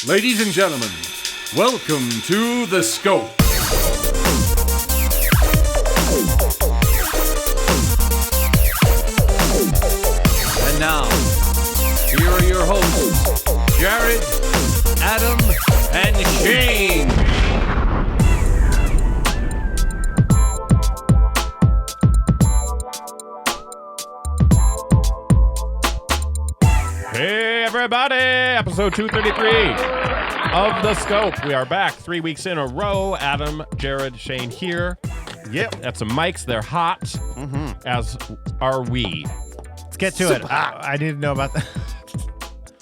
Ladies and gentlemen, welcome to The Scope. And now, here are your hosts, Jared, Adam, and Shane. Hey everybody, episode 233 of The Scope. We are back 3 weeks in a row. Adam, Jared, Shane here. Yep. Got some mics, they're hot, as are we. Let's get to it. I need to know about that.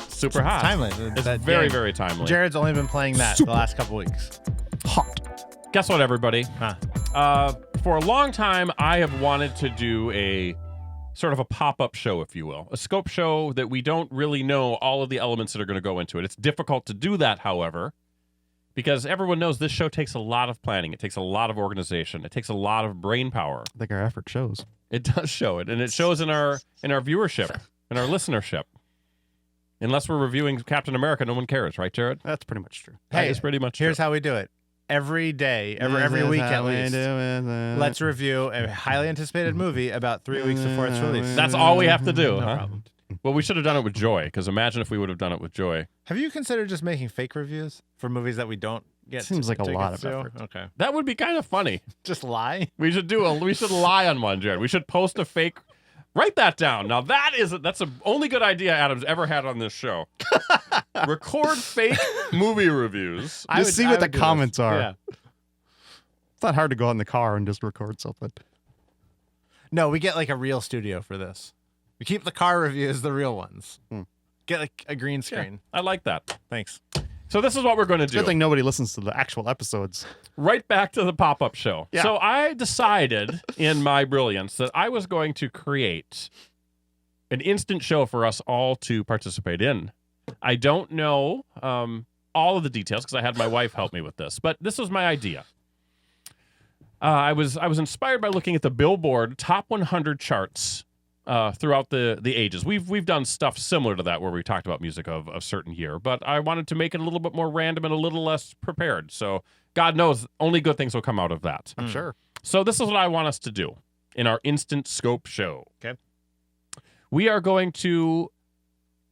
Super hot. Timely. It's That very, game. very timely. Jared's only been playing that the last couple weeks. Hot. Guess what, everybody? For a long time, I have wanted to do a sort of a pop-up show, if you will. A scope show that we don't really know all of the elements that are going to go into it. It's difficult to do that, however, because everyone knows this show takes a lot of planning. It takes a lot of organization. It takes a lot of brain power. I think our effort shows. It does show it, and it shows in our viewership, in our listenership. Unless we're reviewing Captain America, no one cares, right, Jared? That's pretty much true. That is pretty much Here's true. how we do it. Every day, every week at least, let's review a highly anticipated movie about 3 weeks before it's released. That's all we have to do, No huh? problem. Well, we should have done it with joy, because imagine if we would have done it with joy. Have you considered just making fake reviews for movies that we don't get? Seems like a tickets lot of to? effort. Okay. That would be kind of funny. Just lie? We should lie on one, Jared. We should post a fake. Write that down. Now that's the only good idea Adam's ever had on this show. Record fake movie reviews. Just see what the do comments this. are. Yeah. It's not hard to go out in the car and just record something. No, we get like a real studio for this. We keep the car reviews the real ones. Get like a green screen. I like that. Thanks. So this is what we're going to It's a do. good thing nobody listens to the actual episodes. Right back to the pop-up show. Yeah. So I decided in my brilliance that I was going to create an instant show for us all to participate in. I don't know all of the details because I had my wife help me with this, but this was my idea. I was inspired by looking at the Billboard Top 100 charts throughout the ages. We've done stuff similar to that where we talked about music of a certain year, but I wanted to make it a little bit more random and a little less prepared. So God knows only good things will come out of that. I'm sure. So this is what I want us to do in our instant scope show. Okay. We are going to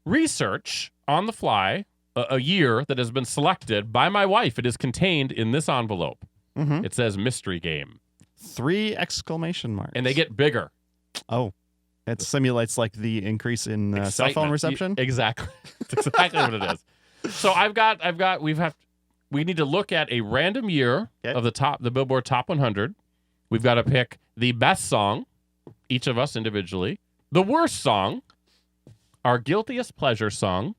research on the fly a year that has been selected by my wife. It is contained in this envelope. Mm-hmm. It says mystery game. 3 exclamation marks. And they get bigger. Oh. It simulates like the increase in cell phone Excitement. reception? Exactly. That's exactly what it is. So we need to look at a random year Okay. of the Billboard Top 100. We've got to pick the best song, each of us individually, the worst song, our guiltiest pleasure song,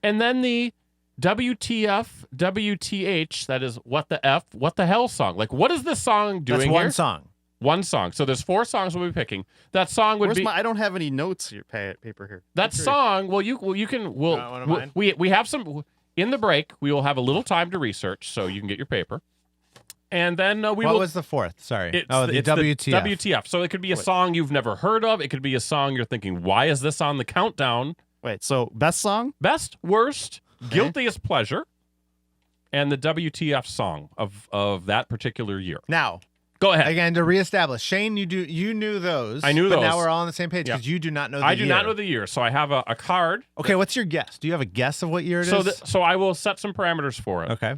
and then the WTF, WTH, that is what the F, what the hell song. Like, what is this song doing That's one here? song. One song. So there's 4 songs we'll be picking. That song would be... I don't have any notes here, paper here. That song, you can... one of mine? We have some... In the break, we will have a little time to research, so you can get your paper. And then we will... What was the fourth? Sorry. It's the WTF. WTF. So it could be a song you've never heard of. It could be a song you're thinking, why is this on the countdown? Wait, so best song? Best, worst, guiltiest pleasure, and the WTF song of that particular year. Now, go ahead. again, to reestablish, Shane, you knew those. I knew but those. now we're all on the same page Yeah. because you do not know the year. I do not know the year, so I have a card. Okay, what's your guess? Do you have a guess of what year it is? So I will set some parameters for it. Okay.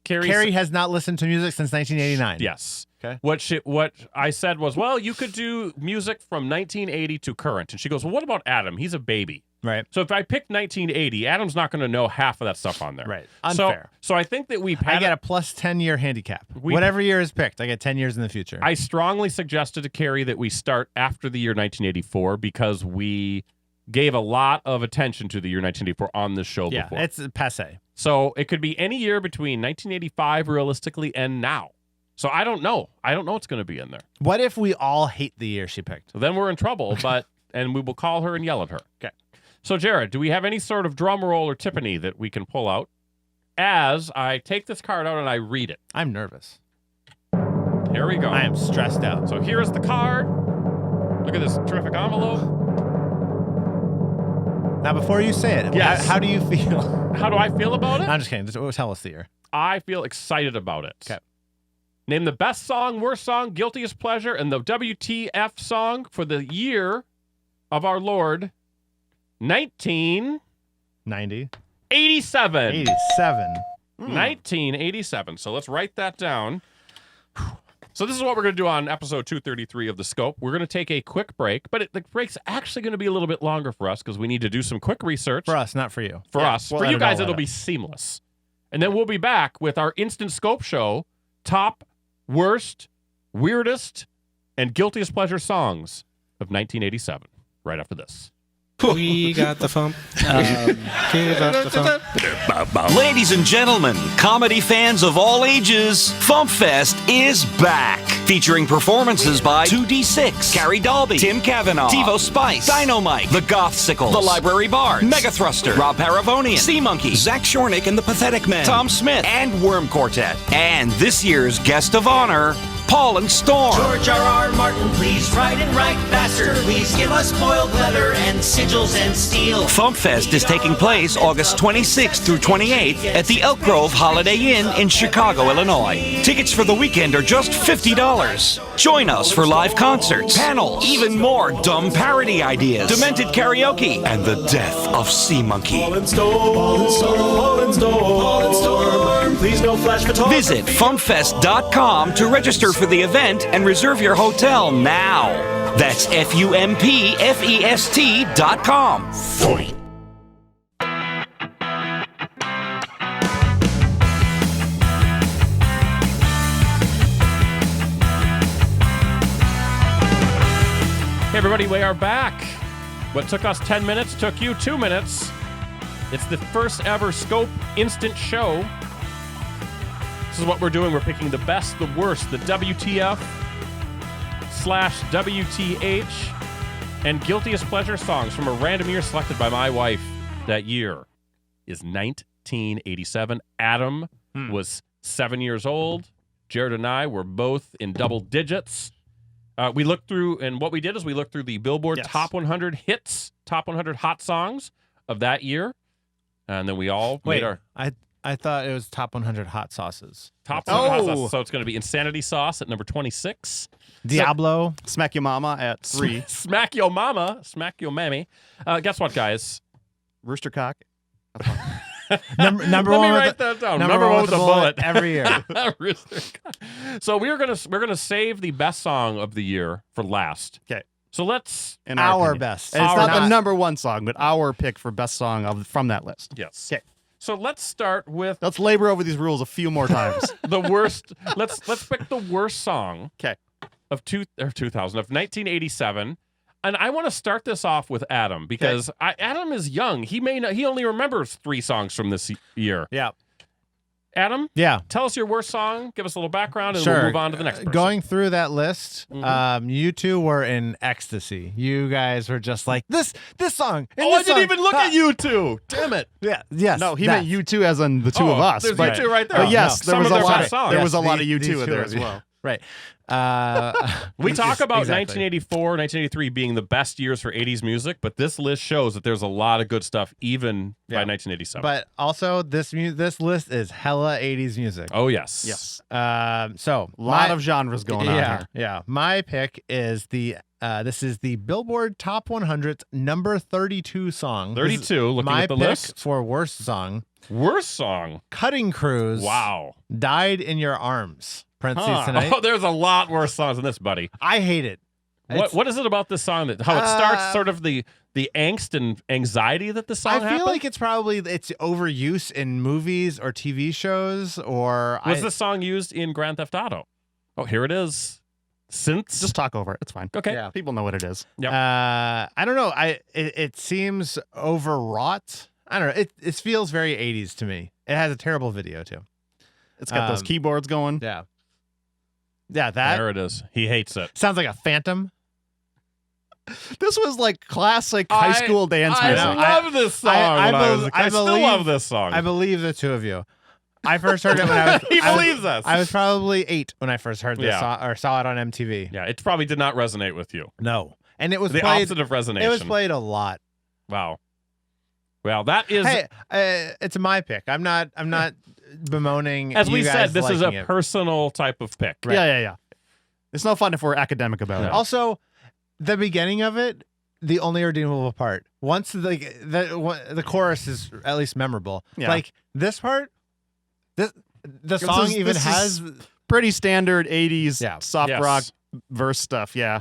Carrie has not listened to music since 1989. Yes. Okay. What I said was, well, you could do music from 1980 to current. And she goes, well, what about Adam? He's a baby. Right. So if I pick 1980, Adam's not going to know half of that stuff on there. Right. Unfair. So I think that I get a plus 10-year handicap. Whatever year is picked, I get 10 years in the future. I strongly suggested to Carrie that we start after the year 1984 because we gave a lot of attention to the year 1984 on this show before. It's passe. So it could be any year between 1985 realistically and now. So I don't know. I don't know what's going to be in there. What if we all hate the year she picked? So then we're in trouble, and we will call her and yell at her. Okay. So Jared, do we have any sort of drum roll or timpani that we can pull out as I take this card out and I read it? I'm nervous. Here we go. I am stressed out. So here is the card. Look at this terrific envelope. Now, before you say it, Yes. how do you feel? How do I feel about it? I'm just kidding. Just tell us the year. I feel excited about it. Okay. Name the best song, worst song, guiltiest pleasure, and the WTF song for the year of our Lord, 1987. 90. 87. 1987. So let's write that down. So this is what we're going to do on episode 233 of The Scope. We're going to take a quick break, but the break's actually going to be a little bit longer for us because we need to do some quick research. For us, not for you. For us. we'll For you edit guys, all it'll that be seamless. And then we'll be back with our Instant Scope show, top, worst, weirdest, and guiltiest pleasure songs of 1987, right after this. We got the fump. Give up the fump. Ladies and gentlemen, comedy fans of all ages, Fump Fest is back. Featuring performances by 2D6, Carrie Dalby, Tim Cavanaugh, TiVo Spice, Dynamite, The Gothsicles, The Library Bards, Mega Thruster, Rob Paravonian, Sea Monkey, Zach Shornick and the Pathetic Men, Tom Smith, and Worm Quartet. And this year's guest of honor, Paul and Storm. George R.R. Martin, please write and write faster. Please give us boiled leather and sigils and steel. Fump Fest is taking place August 26th through 28th at the Elk Grove Holiday Inn in Chicago, Illinois. Tickets for the weekend are just $50. Join us for live concerts, panels, even more dumb parody ideas, demented karaoke, and the death of Sea Monkey. Please no flash photography. Visit fumpfest.com to register for the event and reserve your hotel now. That's FUMPFEST.com. Hey, everybody, we are back. What took us 10 minutes took you 2 minutes. It's the first ever Scope Instant Show. This is what we're doing. We're picking the best, the worst, the WTF/WTH, and guiltiest pleasure songs from a random year selected by my wife. That year is 1987. Adam was 7 years old. Jared and I were both in double digits. We looked through, and what we did is we looked through the Billboard Top 100 hits, Top 100 hot songs of that year, and then we all made our... I thought it was top 100 hot sauces. Top 100 hot sauces. So it's going to be Insanity Sauce at number 26. Diablo. Smack Your Mama at 3. Smack Yo Mama. Smack Yo Mammy. Guess what, guys? Rooster Cock. Number Let one. me write that down. Number one with the bullet. every year. So we're gonna save the best song of the year for last. Okay. So let's In Our opinion. best. And it's Our not the best. number one song, but our pick for best song from that list. yes. Okay. So let's start with Let's labor over these rules a few more times. the worst. let's pick the worst song. 'Kay. Of 1987. And I want to start this off with Adam because Adam is young. He only remembers 3 songs from this year. Yeah. Adam, Yeah. tell us your worst song. Give us a little background, and Sure. we'll move on to the next person. Going through that list, you two were in ecstasy. You guys were just like, this song. and Oh, I this didn't song. even look Ha. at you two. Damn it. Yeah. Yes. No, he that. meant you two as in the two of us. There's but you two right there. but yes, No. there was Some a of their lot. best songs. There was a Yes, lot of you these two in two there are- as well. Right. We talk about exactly. 1984, 1983 being the best years for 80s music, but this list shows that there's a lot of good stuff even by 1987. But also, this list is hella 80s music. oh, yes. Yes. So A lot of genres going on yeah, here. yeah. My pick is this is the Billboard Top 100's number 32 song. This is 32, looking my at the pick list. for worst song. Worst song. Cutting Cruise. Wow. Died in Your Arms. Parentheses tonight. Oh, there's a lot worse songs than this, buddy. I hate it. What is it about this song that how it starts sort of the angst and anxiety that the song I feel happened? like it's overuse in movies or TV shows or Was this song used in Grand Theft Auto? Oh, here it is. Since Just talk over it. It's fine. okay. Yeah. People know what it is. Yep. I don't know. It seems overwrought. I don't know. It feels very 80s to me. It has a terrible video too. It's got those keyboards going. Yeah. Yeah, that There it is. He hates it. sounds like a phantom. This was like classic high school dance I music. love this song. I still love this song. I believe the two of you. I first heard it when I was. He I was- believes us. I was probably 8 when I first heard this Yeah. song, or saw it on MTV. yeah, it probably did not resonate with you. No, and it was The played. opposite of resonation. It was played a lot. Wow. Well, that is, Hey, it's my pick. I'm not bemoaning. as you we guys said, this is a liking it. personal type of pick. Yeah. It's no fun if we're academic about it. Also, the beginning of it, the only redeemable part. Once the chorus is at least memorable. Yeah. Like this part, the song this has is pretty standard 80s soft Yes. rock verse stuff. Yeah.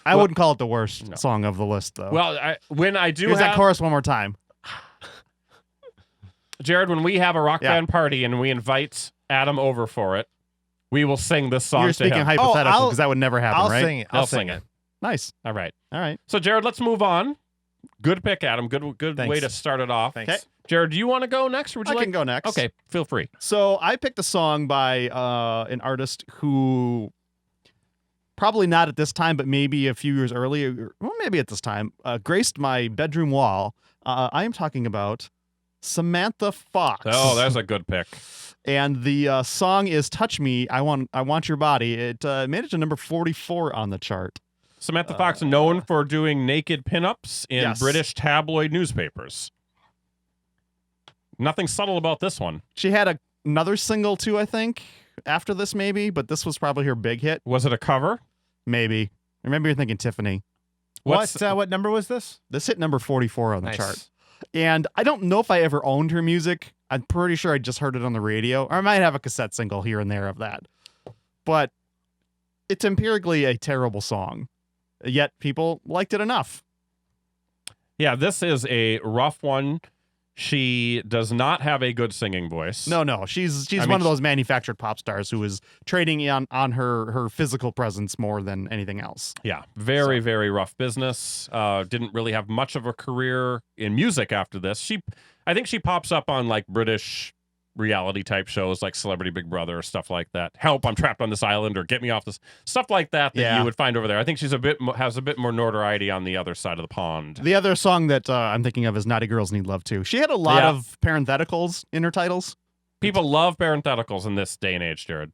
I wouldn't call it the worst song of the list, though. Well, when I do Here's have that chorus one more time. Jared, when we have a rock band party and we invite Adam over for it, we will sing this song You're to speaking him. hypothetical because that would never happen, I'll right? sing it. I'll sing it. Nice. All right. All right. So, Jared, let's move on. Good pick, Adam. Good Thanks. way to start it off. Thanks. Okay. Jared, do you want to go next? Or would you I like can go next. Okay, feel free. So I picked a song by an artist who probably not at this time, but maybe a few years earlier, well, maybe at this time, graced my bedroom wall. I am talking about Samantha Fox. Oh, that's a good pick. And the song is "Touch Me, I Want Your Body." It made it to number 44 on the chart. Samantha Fox, known for doing naked pinups in Yes. British tabloid newspapers. Nothing subtle about this one. She had another single too, I think, after this maybe, but this was probably her big hit. Was it a cover? Maybe. Or maybe you're thinking Tiffany. What number was this? This hit number 44 on the Nice. chart. And I don't know if I ever owned her music. I'm pretty sure I just heard it on the radio. Or I might have a cassette single here and there of that. But it's empirically a terrible song. Yet people liked it enough. Yeah, this is a rough one. She does not have a good singing voice. No. She's I one mean, of those manufactured pop stars who is trading on her physical presence more than anything else. Yeah, very, very rough business. Didn't really have much of a career in music after this. I think she pops up on like British reality type shows like Celebrity Big Brother or stuff like that. Help, I'm trapped on this island, or get me off this, stuff like that Yeah. you would find over there. I think she's has a bit more notoriety on the other side of the pond. The other song that I'm thinking of is Naughty Girls Need Love Too. She had a lot of parentheticals in her titles. People love parentheticals in this day and age, Jared.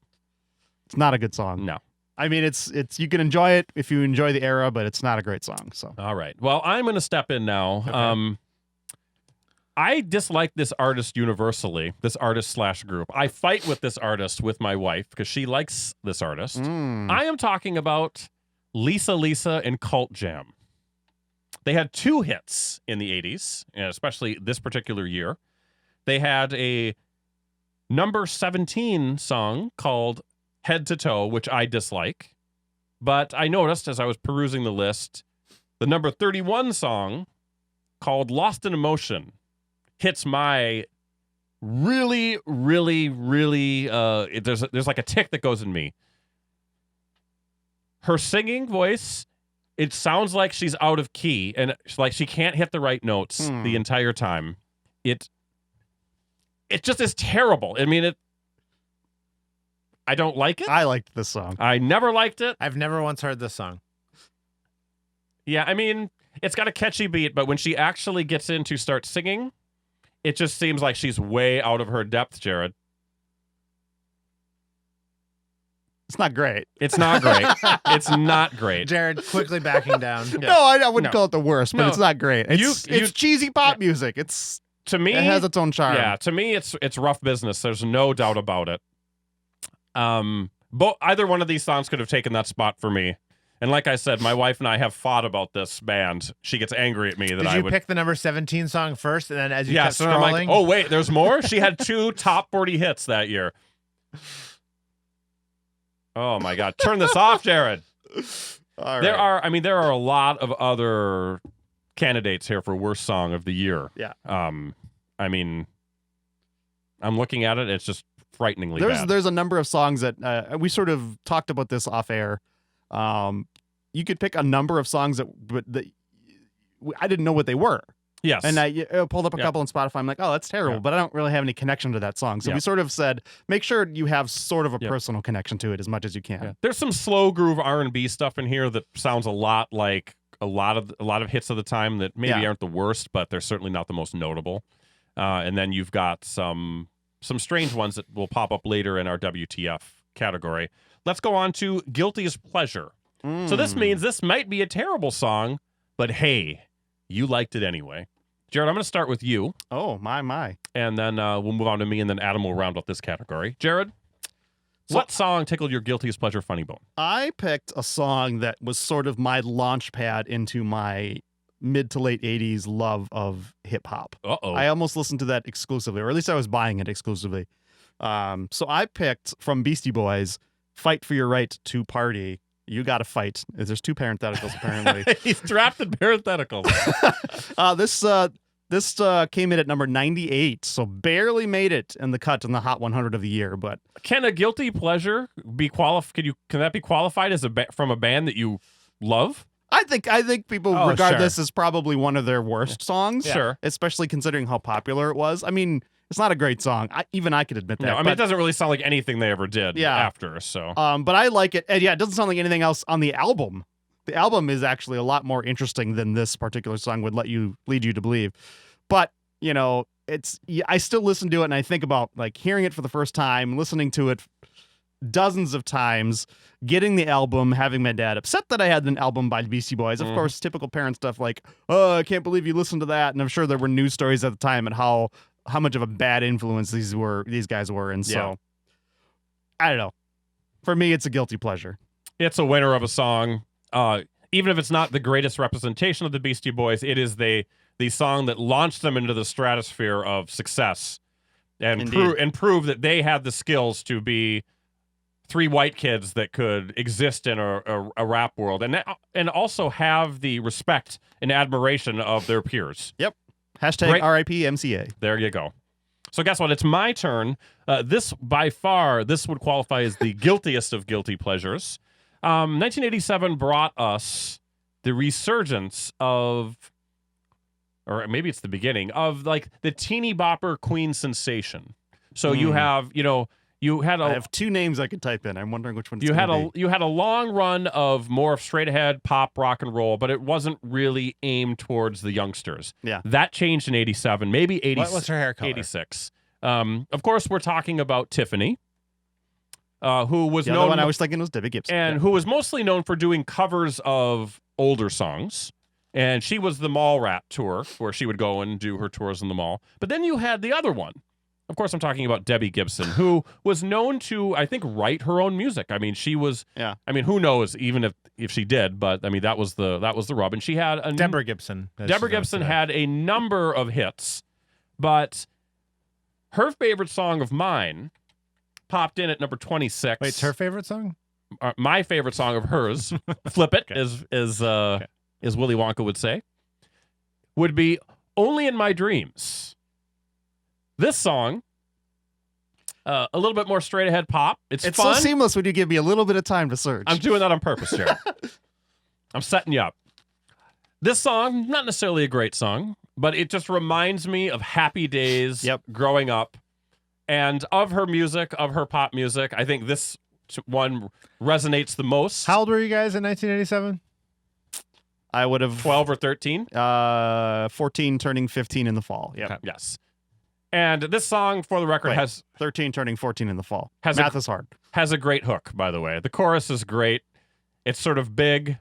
It's not a good song. No. I mean, it's you can enjoy it if you enjoy the era, but it's not a great song. So All right. Well, I'm going to step in now. Okay. I dislike this artist universally, this artist/group. I fight with this artist with my wife because she likes this artist. I am talking about Lisa and Cult Jam. They had 2 hits in the 80s, and especially this particular year. They had a number 17 song called Head to Toe, which I dislike. But I noticed as I was perusing the list, the number 31 song called Lost in Emotion hits my really, really, really, there's like a tick that goes in me. Her singing voice, it sounds like she's out of key and like she can't hit the right notes the entire time. It just is terrible. I mean, I don't like it. I liked this song. I never liked it. I've never once heard this song. Yeah, I mean, it's got a catchy beat, but when she actually gets in to start singing, it just seems like she's way out of her depth, Jared. It's not great. It's not great. It's not great. Jared quickly backing down. Yeah. No, I wouldn't No. call it the worst, but No. it's not great. It's You- cheesy pop music. To me, It has its own charm. yeah, to me, it's rough business. There's no doubt about it. Either one of these songs could have taken that spot for me. And like I said, my wife and I have fought about this band. She gets angry at me that Did I you would pick the number 17 song first, and then as you yeah, kept so I'm like, scrolling? oh wait, there's more? She had 2 top 40 hits that year. Oh my God. Turn this off, Jared. All There right. are a lot of other candidates here for worst song of the year. Yeah. I mean, I'm looking at it, it's just frighteningly bad. There's a number of songs that we sort of talked about this off air. You could pick a number of songs that I didn't know what they were. Yes. And I pulled up a Yeah. couple on Spotify. I'm like, oh, that's terrible, Yeah. but I don't really have any connection to that song. So Yeah. we sort of said, make sure you have sort of a Yeah. personal connection to it as much as you can. Yeah. There's some slow groove R&B stuff in here that sounds a lot like a lot of hits of the time that maybe Yeah. aren't the worst, but they're certainly not the most notable. And then you've got some strange ones that will pop up later in our WTF category. Let's go on to Guilty as Pleasure. So this means this might be a terrible song, but hey, you liked it anyway. Jared, I'm going to start with you, Oh, my. and then we'll move on to me, and then Adam will round up this category. Jared, what song tickled your guiltiest pleasure funny bone? I picked a song that was sort of my launch pad into my mid to late 80s love of hip hop. Uh-oh. I almost listened to that exclusively, or at least I was buying it exclusively. So I picked from Beastie Boys, Fight for Your Right to Party. You Gotta Fight. There's 2 parentheticals, apparently. He's drafted parentheticals. This came in at number 98, so barely made it in the cut in the Hot 100 of the year. But Can a guilty pleasure be Can that be qualified as from a band that you love? I think people Oh, regard sure. this as probably one of their worst songs. Sure. Especially considering how popular it was. I mean, it's not a great song. Even I could admit that. No, I mean, but, it doesn't really sound like anything they ever did Yeah. after, so. but I like it. And yeah, it doesn't sound like anything else on the album. The album is actually a lot more interesting than this particular song would lead you to believe. But, you know, I still listen to it and I think about like hearing it for the first time, listening to it dozens of times, getting the album, having my dad upset that I had an album by Beastie Boys. Of course, typical parent stuff like, oh, I can't believe you listened to that. And I'm sure there were news stories at the time and how much of a bad influence these guys were. And so, I don't know. For me, it's a guilty pleasure. It's a winner of a song. Even if it's not the greatest representation of the Beastie Boys, it is the song that launched them into the stratosphere of success and prove that they had the skills to be 3 white kids that could exist in a rap world and also have the respect and admiration of their peers. Yep. Hashtag Great. RIP MCA. There you go. So guess what? It's my turn. This would qualify as the guiltiest of guilty pleasures. 1987 brought us the resurgence of, or maybe it's the beginning of, like the teeny bopper Queen sensation. So you have, I have 2 names I could type in. I'm wondering which one. you had a long run of more straight ahead pop rock and roll, but it wasn't really aimed towards the youngsters. Yeah. That changed in 87, maybe 80. What's her hair color? 86. Of course, we're talking about Tiffany, who was the known. other one I was thinking was Debbie Gibson. And who was mostly known for doing covers of older songs. And she was the Mall Rat tour, where she would go and do her tours in the mall. But then you had the other one. Of course, I'm talking about Debbie Gibson, who was known to, I think, write her own music. I mean, she was. Yeah. I mean, who knows? Even if she did, but I mean, that was the rub. And she had Deborah Gibson. Deborah Gibson had a number of hits, but her favorite song of mine popped in at number 26. Wait, it's her favorite song? My favorite song of hers, "Flip It," as Willy Wonka would say, would be "Only in My Dreams." This song, a little bit more straight ahead pop. It's fun. so seamless when you give me a little bit of time to search. I'm doing that on purpose, Jared. I'm setting you up. This song, not necessarily a great song, but it just reminds me of happy days growing up, and of her music, of her pop music. I think this one resonates the most. How old were you guys in 1987? I would have 12 or 13. 14 turning 15 in the fall. Yep. Okay. Yes. And this song, for the record, Wait. has 13 turning 14 in the fall. Has Math is hard. a great hook, by the way. The chorus is great. It's sort of big,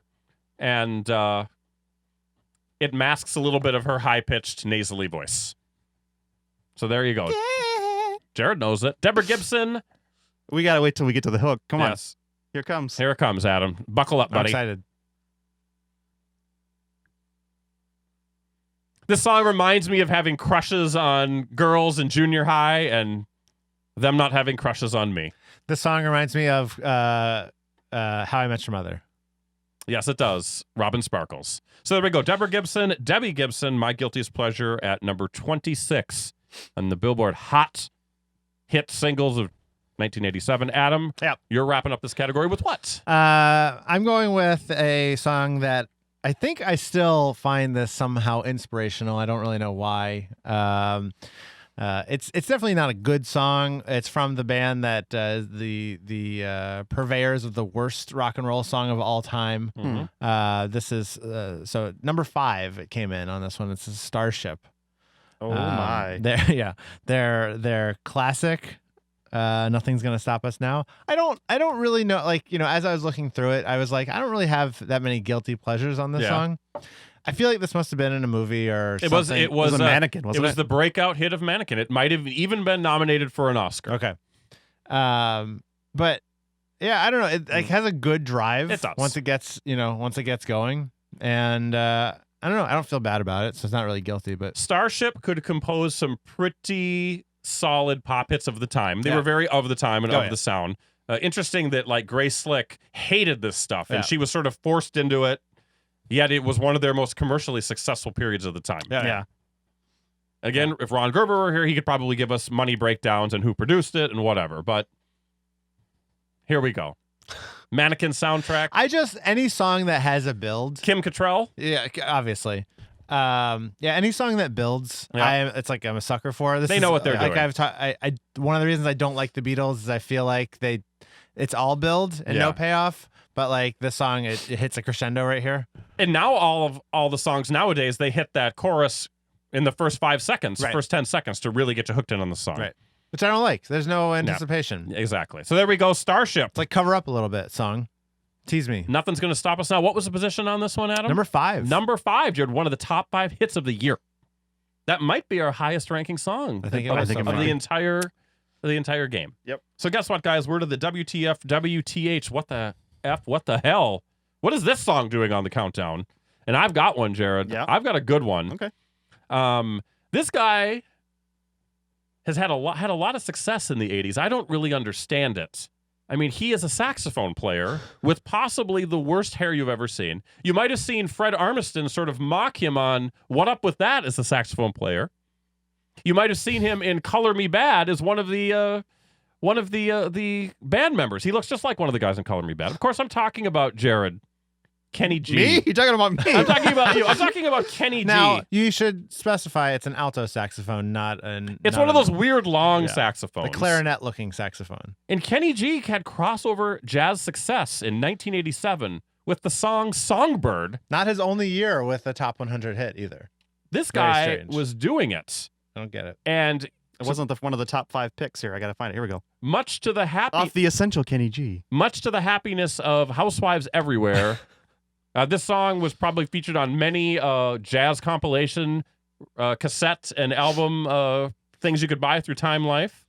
and it masks a little bit of her high-pitched, nasally voice. So there you go. Yeah. Jared knows it. Deborah Gibson. We got to wait till we get to the hook. Come on. Yes. Here it comes. Here it comes, Adam. Buckle up, I'm buddy. excited. This song reminds me of having crushes on girls in junior high and them not having crushes on me. This song reminds me of How I Met Your Mother. Yes, it does. Robin Sparkles. So there we go. Debbie Gibson, my guiltiest pleasure, at number 26 on the Billboard Hot Hit Singles of 1987. Adam, you're wrapping up this category with what? I'm going with a song that I think I still find this somehow inspirational. I don't really know why. It's definitely not a good song. It's from the band that the purveyors of the worst rock and roll song of all time. Mm-hmm. This is so number 5. It came in on this one. It's Starship. Oh my! Their classic. Nothing's gonna stop us now. I don't really know. Like, as I was looking through it, I was like, I don't really have that many guilty pleasures on this song. I feel like this must have been in a movie or It something. was a Mannequin, It wasn't was it? the breakout hit of Mannequin. It might have even been nominated for an Oscar. Okay. But yeah, I don't know. It like has a good drive. It does. Once it gets going, and I don't know. I don't feel bad about it, so it's not really guilty. But Starship could compose some pretty solid pop hits of the time. They Yeah. were very of the time and Oh, of yeah. the sound. Interesting that like Grace Slick hated this stuff, and Yeah. she was sort of forced into it. Yet it was one of their most commercially successful periods of the time. Yeah. Again, if Ron Gerber were here, he could probably give us money breakdowns and who produced it and whatever. But here we go. Mannequin soundtrack. any song that has a build. Kim Cattrall. Yeah, obviously. Any song that builds, Yeah. I'm a sucker for. They know what they're like doing. one of the reasons I don't like the Beatles is I feel like it's all build and no Yeah. payoff. But like this song, it hits a crescendo right here. And now all the songs nowadays, they hit that chorus in the first 5 seconds, Right. first 10 seconds to really get you hooked in on the song. Right. Which I don't like. There's no anticipation. Exactly. So there we go. Starship. It's like cover up a little bit song. Tease me. Nothing's going to stop us now. What was the position on this one, Adam? Number 5. Number 5, Jared. One of the top 5 hits of the year. That might be our highest ranking song I think it of, was of so far. the entire game. Yep. So guess what, guys? We're to the WTF, WTH. What the F? What the hell? What is this song doing on the countdown? And I've got one, Jared. Yeah. I've got a good one. Okay. This guy has had a lot of success in the 80s. I don't really understand it. I mean, he is a saxophone player with possibly the worst hair you've ever seen. You might have seen Fred Armisen sort of mock him on What Up With That as a saxophone player. You might have seen him in Color Me Bad as one of the band members. He looks just like one of the guys in Color Me Bad. Of course, I'm talking about Jared. Kenny G. Me? You're talking about me? I'm talking about you. I'm talking about Kenny Now, G. you should specify it's an alto saxophone, not an. It's not one of an- those weird long Yeah. saxophones. the clarinet-looking saxophone. And Kenny G had crossover jazz success in 1987 with the song Songbird. Not his only year with a top 100 hit either. This Very guy strange. was doing it. I don't get it. And It wasn't one of the top 5 picks here. I got to find it. Here we go. much to the Off the essential Kenny G. much to the happiness of housewives everywhere, this song was probably featured on many jazz compilation cassette and album things you could buy through Time Life.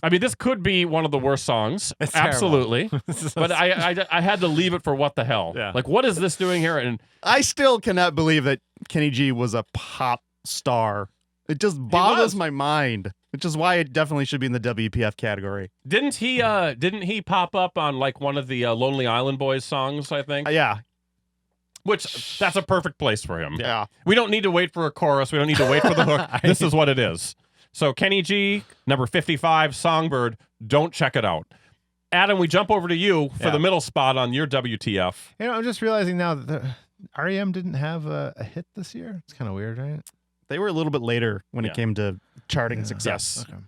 I mean, this could be one of the worst songs. It's terrible. Absolutely. But I had to leave it for what the hell. Yeah. Like, what is this doing here? And I still cannot believe that Kenny G was a pop star. It just boggles my mind, which is why it definitely should be in the WPF category. didn't he pop up on like one of the Lonely Island Boys songs, I think? Yeah. Which that's a perfect place for him. Yeah. We don't need to wait for a chorus. We don't need to wait for the hook. This is what it is. So Kenny G, number 55, Songbird. Don't check it out. Adam, we jump over to you for the middle spot on your WTF. You know, I'm just realizing now that REM didn't have a hit this year. It's kind of weird, right? They were a little bit later when Yeah. it came to charting success. Okay.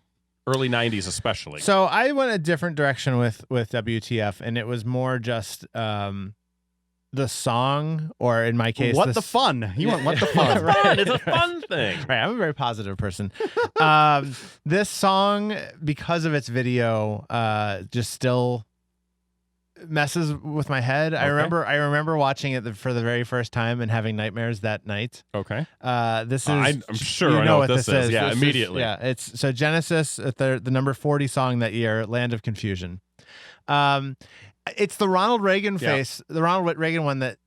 Early 90s especially. So I went a different direction with WTF, and it was more just the song, or in my case, What the fun? You want what the fun? Fun. It's a fun thing. Right, I'm a very positive person. This song, because of its video, just still messes with my head. I remember watching it for the very first time and having nightmares that night. Okay. This is I'm sure you I know what this is. Yeah, This immediately. it's so Genesis, the number 40 song that year, Land of Confusion. It's the Ronald Reagan face, the Ronald Reagan one that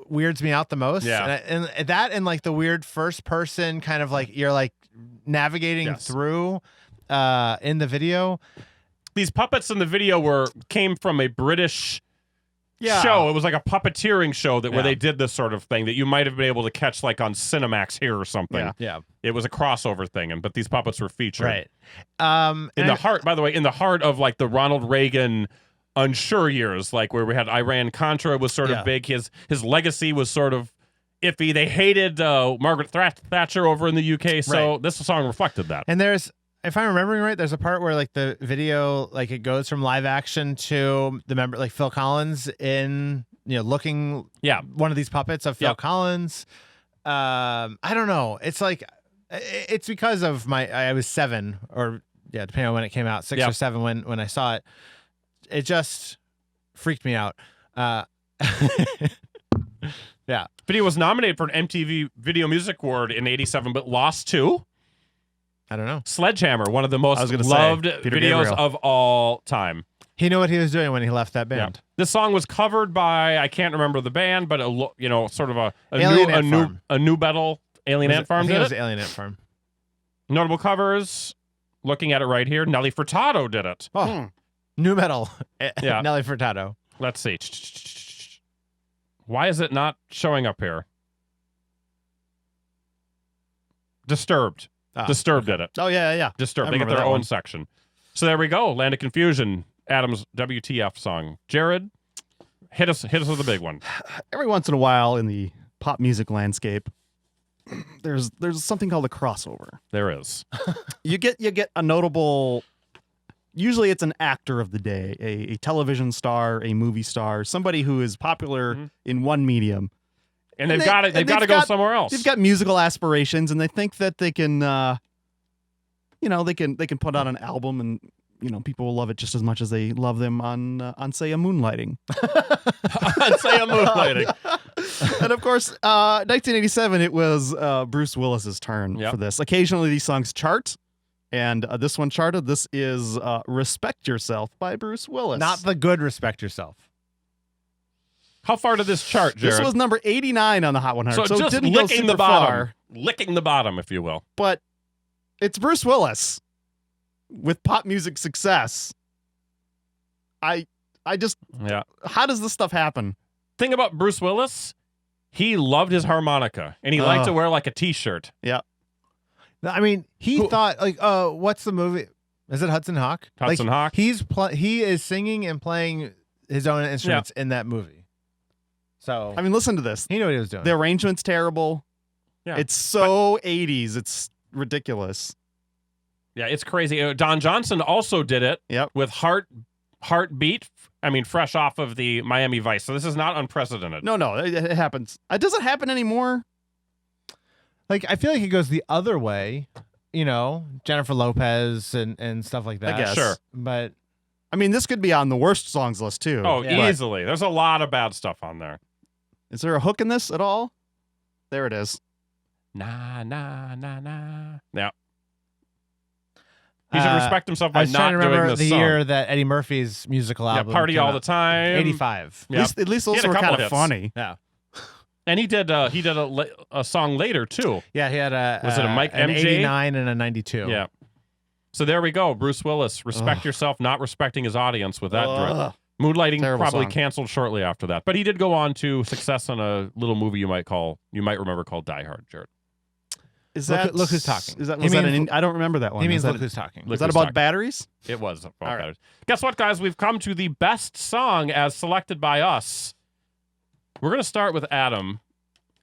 weirds me out the most. Yeah. And that, and like the weird first person kind of like you're like navigating through in the video. These puppets in the video came from a British show. It was like a puppeteering show where they did this sort of thing that you might have been able to catch like on Cinemax here or something. Yeah. It was a crossover thing, but these puppets were featured. Right. In the heart, by the way, in the heart of like the Ronald Reagan unsure years, like where we had Iran-Contra was sort of big. His legacy was sort of iffy. They hated Margaret Thatcher over in the UK, so this song reflected that. And there's, if I'm remembering right, there's a part where like the video, like it goes from live action to the member, like Phil Collins in, looking one of these puppets of Phil Collins. I don't know. It's like, it's because of I was 7 or depending on when it came out, 6 or 7 when I saw it. It just freaked me out. Yeah. But he was nominated for an MTV Video Music Award in '87, but lost to I don't know. Sledgehammer, one of the most I was gonna say, loved Peter videos Gabriel. of all time. He knew what he was doing when he left that Yeah. band. This song was covered by, I can't remember the band, but sort of a Alien Ant Farm. new metal Alien Ant Farm I think did it was it. Alien Ant Farm. Notable covers. Looking at it right here, Nelly Furtado did it. Oh, new metal. Yeah. Nelly Furtado. Let's see. Why is it not showing up here? Disturbed. Disturbed did it. Oh yeah. Disturbed. I They get remember their that own one. section. So there we go. Land of Confusion. Adam's WTF song. Jared, hit us with a big one. Every once in a while in the pop music landscape, there's something called a crossover. There is. You get a notable. Usually, it's an actor of the day, a television star, a movie star, somebody who is popular in one medium. And they've got to go somewhere else. They've got musical aspirations, and they think that they can, they can put out an album, and people will love it just as much as they love them on say a moonlighting. Say a moonlighting. And of course, 1987, it was Bruce Willis's turn Yep. for this. Occasionally, these songs chart, and this one charted. This is "Respect Yourself" by Bruce Willis. Not the good Respect Yourself. How far did this chart, Jared? This was number 89 on the Hot 100, so it just didn't go licking super the bottom. far. Licking the bottom, if you will. But it's Bruce Willis with pop music success. I just, Yeah. how does this stuff happen? Thing about Bruce Willis, he loved his harmonica, and he liked to wear like a T-shirt. Yeah. I mean, he thought like, what's the movie? Is it Hudson Hawk? Hudson Hawk. He is singing and playing his own instruments in that movie. So I mean, listen to this. he knew what he was doing. The arrangement's terrible. Yeah. It's so 80s. It's ridiculous. Yeah, it's crazy. Don Johnson also did it Yep. with Heartbeat. I mean, fresh off of the Miami Vice. So this is not unprecedented. No, it happens. It doesn't happen anymore. Like, I feel like it goes the other way. Jennifer Lopez and stuff like that. guess. Sure. But I mean, this could be on the worst songs list, too. Oh, Yeah. easily. There's a lot of bad stuff on there. Is there a hook in this at all? There it is. Nah. Yeah. He should respect himself I by was trying not to doing remember this the song. year that Eddie Murphy's musical Yeah, album Party came All out. the Time. 85. Yeah. At least He those had a were couple kind of hits. funny. Yeah. And he did a song later, too. Yeah, he had Was it a Mike an MJ? 89 and a 92. Yeah. So there we go. Bruce Willis, respect yourself, not respecting his audience with that drip. Ugh. Moonlighting Terrible probably song. canceled shortly after that. But he did go on to success on a little movie you might remember called Die Hard, Jared. Is Look- that look who's talking. Is that He was that means- I don't remember that one. He means Is that, look who's talking. was that Who's about Talking. batteries? It was about All right. that. Guess what, guys? We've come to the best song as selected by us. We're going to start with Adam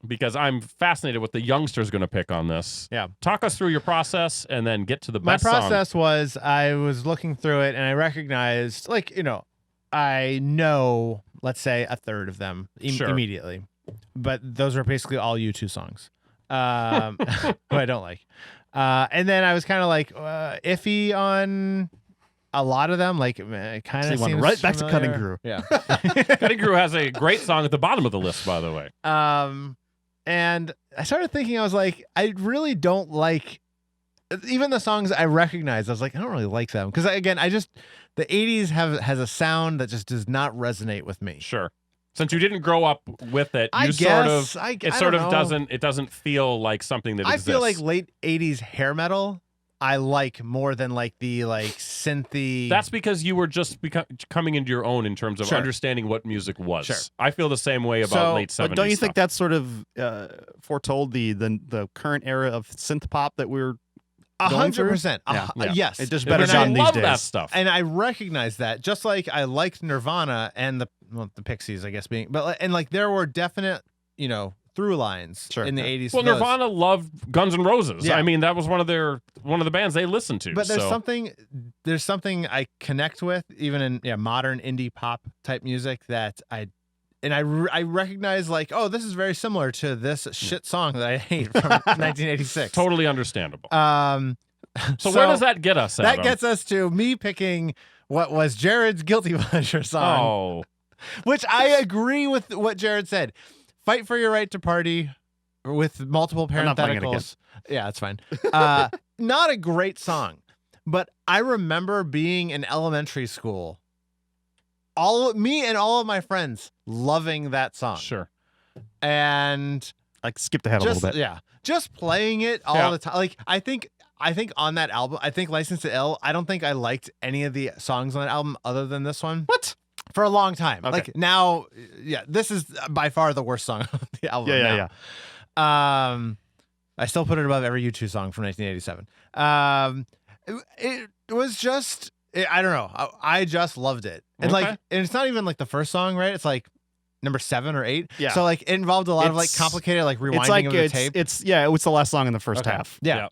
because I'm fascinated what the youngster's going to pick on this. Yeah. Talk us through your process and then get to the My best song. process was I was looking through it and I recognized, I know, let's say, a third of them Sure. immediately. But those are basically all U2 songs, who I don't like. And then I was kind of like iffy on a lot of them. Like, it kind So of you went seems right back to familiar. Cutting Crew. Yeah. Cutting Crew has a great song at the bottom of the list, by the way. And I started thinking, I was like, I really don't like even the songs I recognize. I was like, I don't really like them because again, the 80s has a sound that just does not resonate with me. Sure. Since you didn't grow up with it, I you guess sort of I it sort don't of know. doesn't feel like something that I exists. feel like late 80s hair metal I like more than like the synthy. That's because you were just coming into your own in terms of Sure. understanding what music was. Sure. I feel the same way about So- late 70s But don't you think stuff. that's sort of foretold the current era of synth pop that we're going through? 100%. Yeah. Yes. It just And better I done these love days. that stuff. And I recognize that, just like I liked Nirvana and the Pixies, I guess there were definite, through lines Sure. in the 80s. Well, for those. Nirvana loved Guns N' Roses. Yeah. I mean, that was one of the bands they listened to. But there's so. something I connect with, even in modern indie pop type music that I recognize this is very similar to this shit song that I hate from 1986. Totally understandable. So where does that get us, Adam? That gets us to me picking what was Jared's guilty pleasure song. Oh. Which I agree with what Jared said. Fight for Your Right to Party with multiple I'm not playing it again. parentheticals. Yeah, it's fine. Not a great song, but I remember being in elementary school. Me and all of my friends loving that song. Sure. And Like skipped ahead a little bit. yeah, just playing it all the time. Like I think on that album, I think License to Ill, I don't think I liked any of the songs on that album other than this one. What? For a long time. Okay. Like now, yeah, this is by far the worst song on the album. Yeah. I still put it above every U2 song from 1987. It was just, I don't know. I just loved it. And Okay. and it's not even like the first song, right? It's like number 7 or 8. Yeah. So like it involved a lot of like It's- complicated like rewinding It's like of the tape. it's the last song in the first half. Yeah.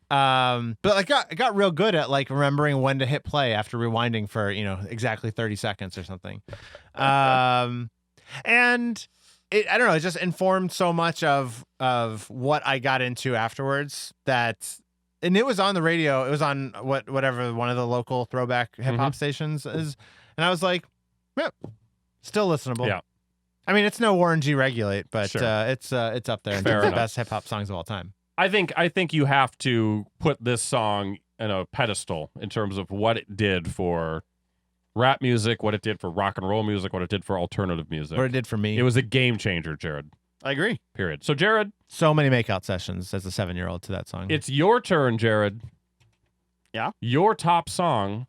But I got real good at like remembering when to hit play after rewinding for, exactly 30 seconds or something. And I don't know, it just informed so much of what I got into afterwards and it was on the radio. It was on whatever one of the local throwback hip hop stations is. And I was like, yeah, still listenable. Yeah. I mean, it's no Warren G. Regulate, but Sure. it's up there in Fair terms of enough. best hip hop songs of all time. I think you have to put this song in a pedestal in terms of what it did for rap music, what it did for rock and roll music, what it did for alternative music. What it did for me. It was a game changer, Jared. I agree. Period. So, Jared, So many makeout sessions as a 7-year-old to that song. it's your turn, Jared. Yeah? Your top song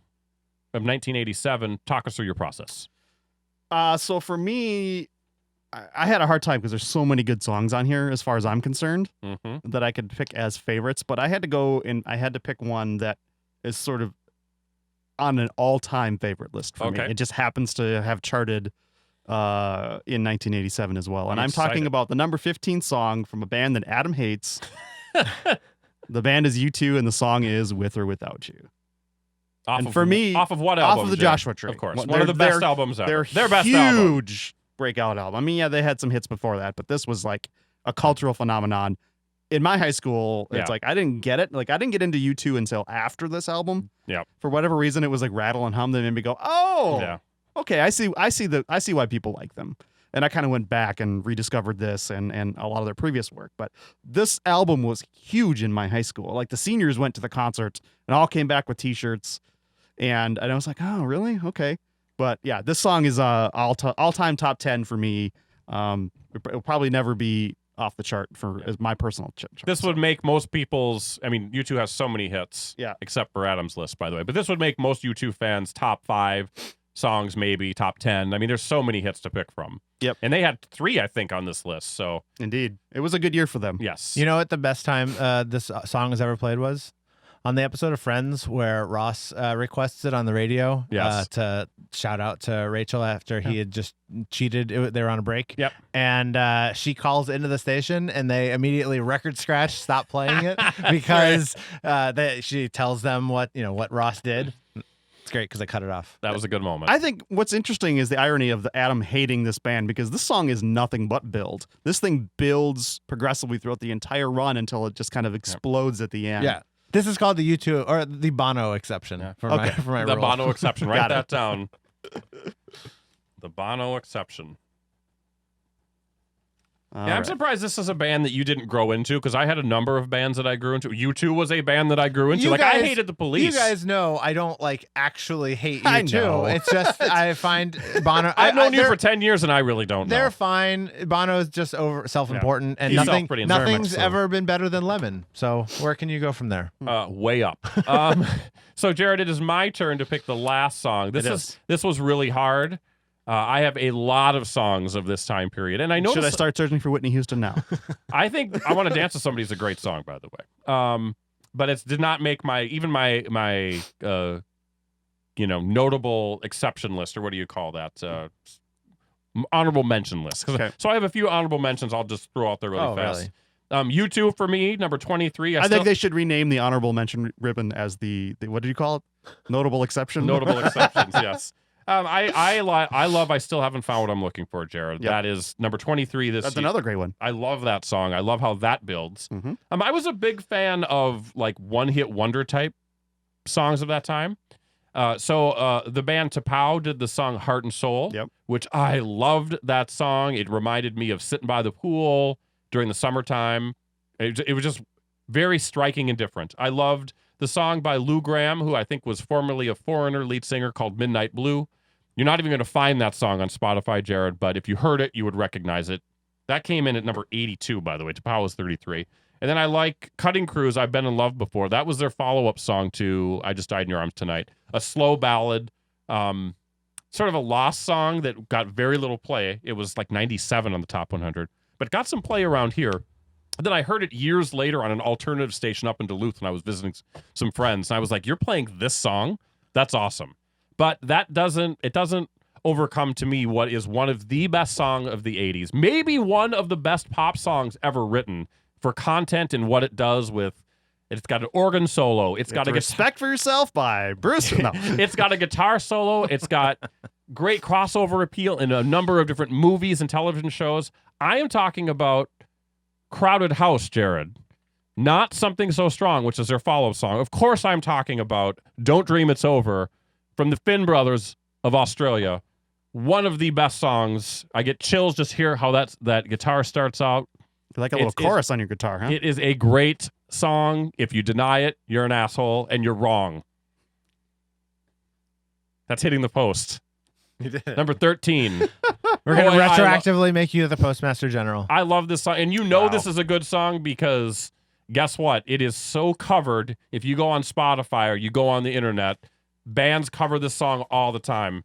of 1987. Talk us through your process. So for me, I had a hard time because there's so many good songs on here as far as I'm concerned Mm-hmm. that I could pick as favorites, but I had to go and I had to pick one that is sort of on an all-time favorite list for me. Okay. It just happens to have charted in 1987 as well. And I'm I'm talking excited. about the number 15 song from a band that Adam hates. The band is U2 and the song is With or Without You. And for me, off of what album? Off of the Jared? Joshua Tree. Of course. Well, One of the they're- best albums ever. They're Their best album. huge breakout album. I mean, yeah, they had some hits before that, but this was like a cultural phenomenon. In my high school, Yeah. it's like I didn't get it. Like I didn't get into U2 until after this album. Yeah. For whatever reason, it was like Rattle and Hum that made me go, oh, Yeah. okay, I see why people like them. And I kind of went back and rediscovered this and a lot of their previous work. But this album was huge in my high school. Like the seniors went to the concert and all came back with T-shirts. And I was like, oh, really? Okay. But yeah, this song is all-time top 10 for me. It'll probably never be off the chart for as my personal chart. This would make most people's. I mean, U2 has so many hits. Yeah. Except for Adam's list, by the way. But this would make most U2 fans top 5 songs, maybe top 10. I mean, there's so many hits to pick from. Yep. And they had 3, I think, on this list. So Indeed. It was a good year for them. yes. You know what the best time this song was ever played was? On the episode of Friends where Ross requests it on the radio Yes. to shout out to Rachel after he had just cheated. They were on a break. Yep. And she calls into the station and they immediately record scratch, stop playing it because she tells them what Ross did. It's great because I cut it off. That was a good moment. I think what's interesting is the irony of Adam hating this band because this song is nothing but build. This thing builds progressively throughout the entire run until it just kind of explodes at the end. Yeah. This is called the U2 or the Bono exception for my the rule. Bono exception. Write Got it. that down. The Bono exception. All Yeah, I'm right. surprised this is a band that you didn't grow into because I had a number of bands that I grew into. U2 was a band that I grew into. You I guys- hated the Police. You guys know I don't actually hate I U2. know. It's just I find Bono. I've known you they're- for 10 years and I really don't They're know. fine. Bono's just self-important, and He's nothing. very much Nothing's so. ever been better than Lemon. So where can you go from there? Way up. So Jared, it is my turn to pick the last song. This was really hard. I have a lot of songs of this time period, and I know Should I start searching for Whitney Houston now? I think I Want to Dance with Somebody is a great song, by the way. But it did not make my notable exception list, or what do you call that? Honorable mention list. Okay. So I have a few honorable mentions. I'll just throw out there really fast. U2 for me, number 23. I think they should rename the honorable mention ribbon as the what did you call it? Notable exception. Notable exceptions, yes. I love I Still Haven't Found What I'm Looking For, Jared. Yep. That is number 23 this That's year. another great one. I love that song. I love how that builds. Mhm. I was a big fan of one-hit wonder type songs of that time. So the band Tapao did the song Heart and Soul, which I loved that song. It reminded me of sitting by the pool during the summertime. It was just very striking and different. I loved the song by Lou Gramm, who I think was formerly a Foreigner lead singer, called Midnight Blue. You're not even going to find that song on Spotify, Jared, but if you heard it, you would recognize it. That came in at number 82, by the way. Tapao was 33. And then I like Cutting Crews, I've Been in Love Before. That was their follow-up song to I Just Died in Your Arms Tonight. A slow ballad, sort of a lost song that got very little play. It was like 97 on the top 100, but got some play around here. And then I heard it years later on an alternative station up in Duluth when I was visiting some friends. And I was like, you're playing this song? That's awesome. But it doesn't overcome to me what is one of the best songs of the 80s. Maybe one of the best pop songs ever written for content and what it does with. It's got an organ solo. It's got a Respect for Yourself by Bruce. No. It's got a guitar solo. It's got great crossover appeal in a number of different movies and television shows. I am talking about Crowded House, Jared. Not Something So Strong, which is their follow-up song. Of course, I'm talking about Don't Dream It's Over from the Finn Brothers of Australia. One of the best songs. I get chills just hear how that guitar starts out. Like a little chorus on your guitar, huh? It is a great song. If you deny it, you're an asshole and you're wrong. That's hitting the post. You did. Number 13. We're going to retroactively make you the Postmaster General. I love this song. And this is a good song because guess what? It is so covered. If you go on Spotify or you go on the internet, bands cover this song all the time.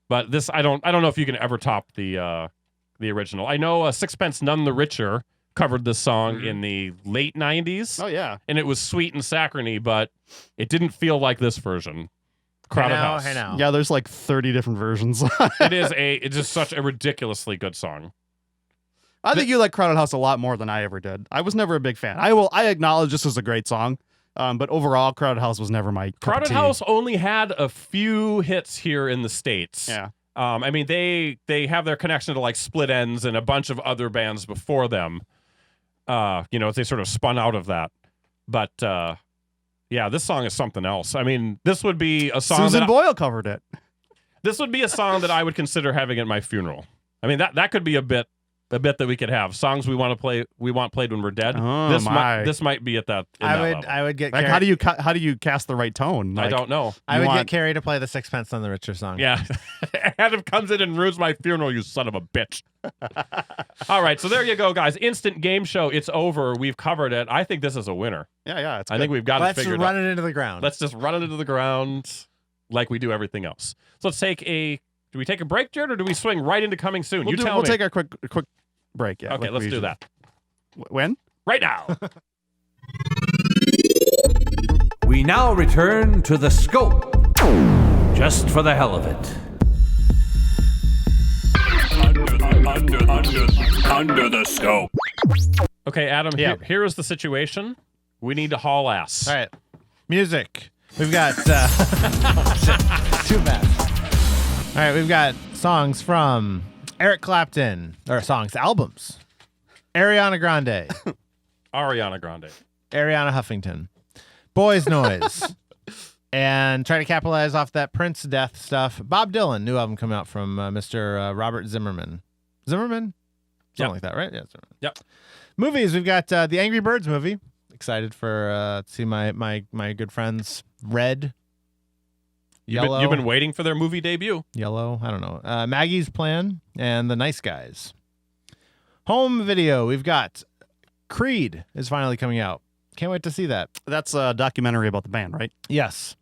But this, I don't know if you can ever top the original. I know Sixpence None the Richer covered this song in the late 90s. Oh, yeah. And it was sweet and saccharine, but it didn't feel like this version. Crowded House. Hey now. Yeah, there's like 30 different versions. It's just such a ridiculously good song. I think you like Crowded House a lot more than I ever did. I was never a big fan. I acknowledge this is a great song, but overall, Crowded House was never my cup of Crowded tea. House only had a few hits here in the States. Yeah. I mean, they have their connection to like Split Enz and a bunch of other bands before them. They sort of spun out of that. But yeah, this song is something else. I mean, this would be a song Susan Boyle covered it. This would be a song that I would consider having at my funeral. I mean, that could be a bit that we could have. Songs we want played when we're dead. Oh, this might be at that. I would get like Carrie, how do you cast the right tone? Like, I don't know. I would get Carrie to play the Sixpence None the Richer song. Yeah. Adam comes in and ruins my funeral, you son of a bitch. All right, so there you go, guys. Instant game show. It's over. We've covered it. I think this is a winner. Yeah. I think we've got it figured out. Let's run it into the ground. Let's just run it into the ground like we do everything else. So let's take do we take a break, Jared, or do we swing right into coming soon? We'll take a quick break. Yeah. Okay, let's do that. When? Right now. We now return to the scope, just for the hell of it. Under the scope. Okay, Adam, here is the situation. We need to haul ass. All right. Music. We've got... Too bad. All right, we've got songs from Eric Clapton. Or albums. Ariana Grande. Ariana Grande. Ariana Huffington. Boys Noise. And try to capitalize off that Prince death stuff. Bob Dylan, new album coming out from Mr. Robert Zimmerman. Something like that, right? Yeah, Zimmerman. Yep. Movies, we've got the Angry Birds movie. Excited for to see my good friends Red, Yellow. You've been waiting for their movie debut. Yellow, I don't know. Maggie's Plan and The Nice Guys. Home video, we've got Creed is finally coming out. Can't wait to see that. That's a documentary about the band, right? Yes.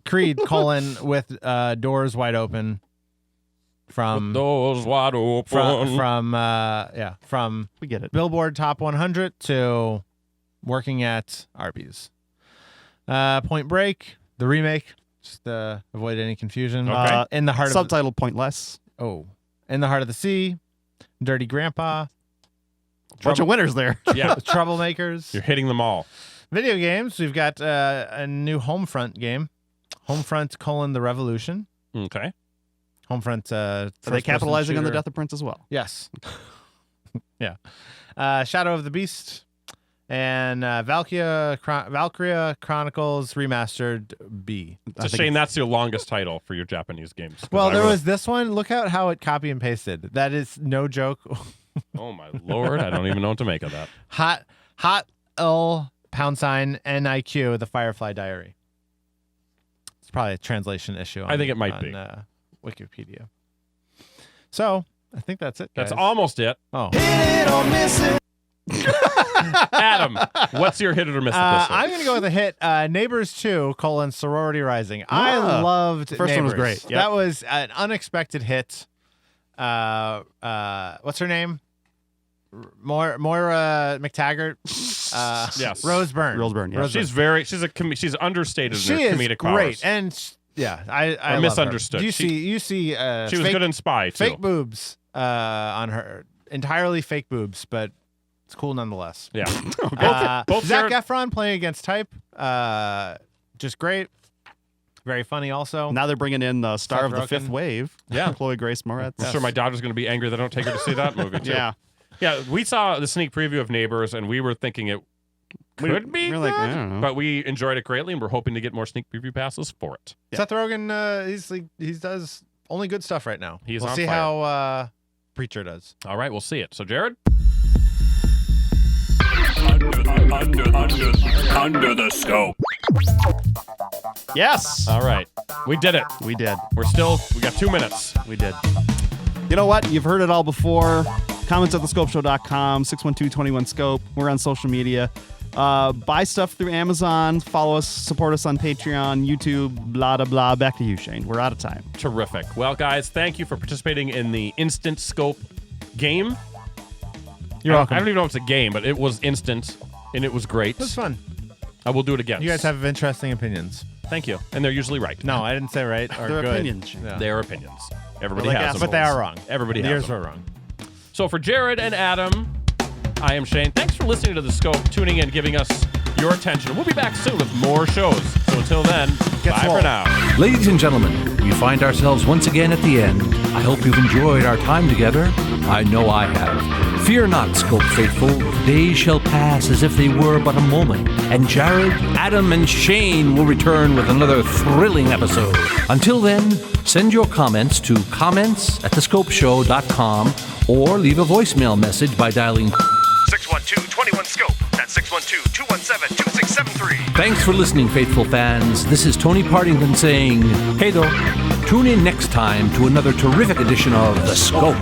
Creed, with doors wide open. From doors wide open. From we get it. Billboard Top 100 to working at Arby's. Point Break, the remake, just to avoid any confusion. Okay. In the heart subtitle Pointless. In the Heart of the Sea, Dirty Grandpa. Bunch of winners there. Yeah. Troublemakers. You're hitting them all. Video games, we've got a new Homefront game. Homefront: The Revolution. Okay. Homefront. Are they capitalizing on the death of Prince as well? Yes. Yeah. Shadow of the Beast and Valkyria Chronicles Remastered B. It's a shame that's your longest title for your Japanese games. 'Cause Well, I there wrote- was this one. Look out how it copy and pasted. That is no joke. Oh my lord, I don't even know what to make of that. Hot L #NIQ, The Firefly Diary. It's probably a translation issue. I think it might on, be. Wikipedia. So I think that's it. That's guys. almost it. Oh, Adam, what's your hit it or miss it this week? I'm gonna go with a hit. Neighbors 2: Sorority Rising. I loved First one was Neighbors. great. Yep. That was an unexpected hit. What's her name? Moira McTaggart. Yes. Rose Byrne. Rose Byrne, yeah. She's understated She in her is comedic great, powers. and yeah, I Or love misunderstood. Her. You She see, She was good in Spy too. fake boobs on her, entirely fake boobs, but it's cool nonetheless. Yeah. both Zac Jared- Efron playing against type, just great, very funny. Also, Now they're bringing in the star Seth of the Rogen. Fifth Wave. Yeah. Chloe Grace Moretz. I'm sure my daughter's going to be angry that I don't take her to see that movie too. Yeah. Yeah, we saw the sneak preview of Neighbors, and we were thinking it could be we're good, like, I don't know. but we enjoyed it greatly, and we're hoping to get more sneak preview passes for it. Seth Rogen, he does only good stuff right now. He's we'll on see fire. how Preacher does. All right, we'll see it. So, Jared? Under the scope. Yes. All right. We did it. We did. We got 2 minutes. We did. You know what? You've heard it all before. Comments at thescopeshow.com, 612-21-SCOPE. We're on social media. Buy stuff through Amazon. Follow us. Support us on Patreon, YouTube, blah, blah, blah. Back to you, Shane. We're out of time. Terrific. Well, guys, thank you for participating in the Instant Scope game. You're welcome. I don't even know if it's a game, but it was instant, and it was great. It was fun. I will do it again. You guys have interesting opinions. Thank you. And they're usually right. No, I didn't say right or They're good. opinions. Yeah. They're opinions. Everybody like has them. But they are wrong. Everybody has Yours them. were wrong. So for Jared and Adam, I am Shane. Thanks for listening to The Scope, tuning in, giving us your attention. We'll be back soon with more shows. So until then, bye swole. for now. Ladies and gentlemen, we find ourselves once again at the end. I hope you've enjoyed our time together. I know I have. Fear not, Scope faithful. Days shall pass as if they were but a moment, and Jared, Adam, and Shane will return with another thrilling episode. Until then, send your comments to comments@thescopeshow.com or leave a voicemail message by dialing 612-21-SCOPE. That's 612-217-2673. Thanks for listening, faithful fans. This is Tony Partington saying, hey though, tune in next time to another terrific edition of The Scope.